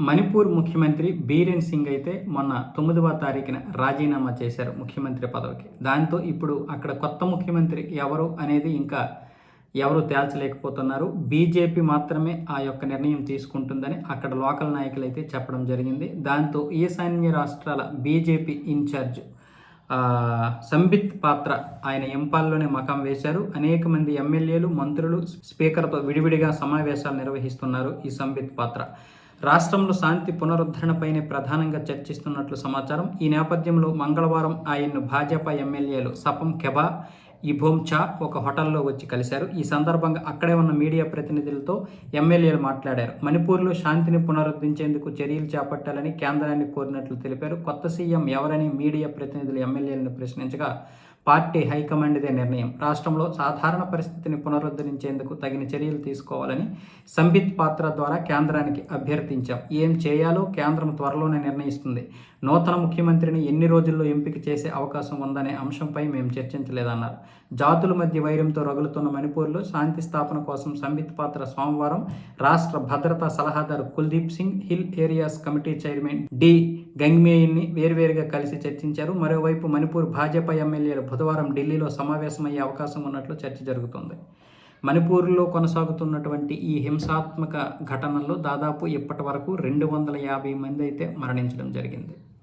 మణిపూర్ ముఖ్యమంత్రి బీరేన్ సింగ్ అయితే మొన్న 9వ తారీఖున రాజీనామా చేశారు ముఖ్యమంత్రి పదవికి. దాంతో ఇప్పుడు అక్కడ కొత్త ముఖ్యమంత్రి ఎవరు అనేది ఇంకా ఎవరు తేల్చలేకపోతున్నారు. బీజేపీ మాత్రమే ఆ యొక్క నిర్ణయం తీసుకుంటుందని అక్కడ లోకల్ నాయకులు అయితే చెప్పడం జరిగింది. దాంతో ఈశాన్య రాష్ట్రాల బీజేపీ ఇన్ఛార్జ్ సంబిత్ పాత్ర ఆయన ఇంపాల్లోనే మకాం వేశారు. అనేక మంది ఎమ్మెల్యేలు, మంత్రులు, స్పీకర్తో విడివిడిగా సమావేశాలు నిర్వహిస్తున్నారు. ఈ సంబిత్ పాత్ర రాష్ట్రంలో శాంతి పునరుద్ధరణపైనే ప్రధానంగా చర్చిస్తున్నట్లు సమాచారం. ఈ నేపథ్యంలో మంగళవారం ఆయన్ను భాజపా ఎమ్మెల్యేలు సపం కెబా, ఇబోమ్చా ఒక హోటల్లో వచ్చి కలిశారు. ఈ సందర్భంగా అక్కడే ఉన్న మీడియా ప్రతినిధులతో ఎమ్మెల్యేలు మాట్లాడారు. మణిపూర్లో శాంతిని పునరుద్ధరించేందుకు చర్యలు చేపట్టాలని కేంద్రాన్ని కోరినట్లు తెలిపారు. కొత్త సీఎం ఎవరని మీడియా ప్రతినిధులు ఎమ్మెల్యేలను ప్రశ్నించగా పార్టీ హైకమాండ్దే నిర్ణయం, రాష్ట్రంలో సాధారణ పరిస్థితిని పునరుద్ధరించేందుకు తగిన చర్యలు తీసుకోవాలని సంబిత్ పాత్ర ద్వారా కేంద్రానికి అభ్యర్థించాం. ఏం చేయాలో కేంద్రం త్వరలోనే నిర్ణయిస్తుంది. నూతన ముఖ్యమంత్రిని ఎన్ని రోజుల్లో ఎంపిక చేసే అవకాశం ఉందనే అంశంపై మేము చర్చించలేదన్నారు. జాతుల మధ్య వైరంతో రగులుతున్న మణిపూర్లో శాంతి స్థాపన కోసం సంబిత్ పాత్ర సోమవారం రాష్ట్ర భద్రతా సలహాదారు Kuldeep Singh, hill areas committee chairman D గంగ్మేయిన్ని వేర్వేరుగా కలిసి చర్చించారు. మరోవైపు మణిపూర్ భాజపా ఎమ్మెల్యేలు బుధవారం ఢిల్లీలో సమావేశమయ్యే అవకాశం ఉన్నట్లు చర్చ జరుగుతోంది. మణిపూర్లో కొనసాగుతున్నటువంటి ఈ హింసాత్మక ఘటనల్లో దాదాపు ఇప్పటి వరకు 250 మంది అయితే మరణించడం జరిగింది.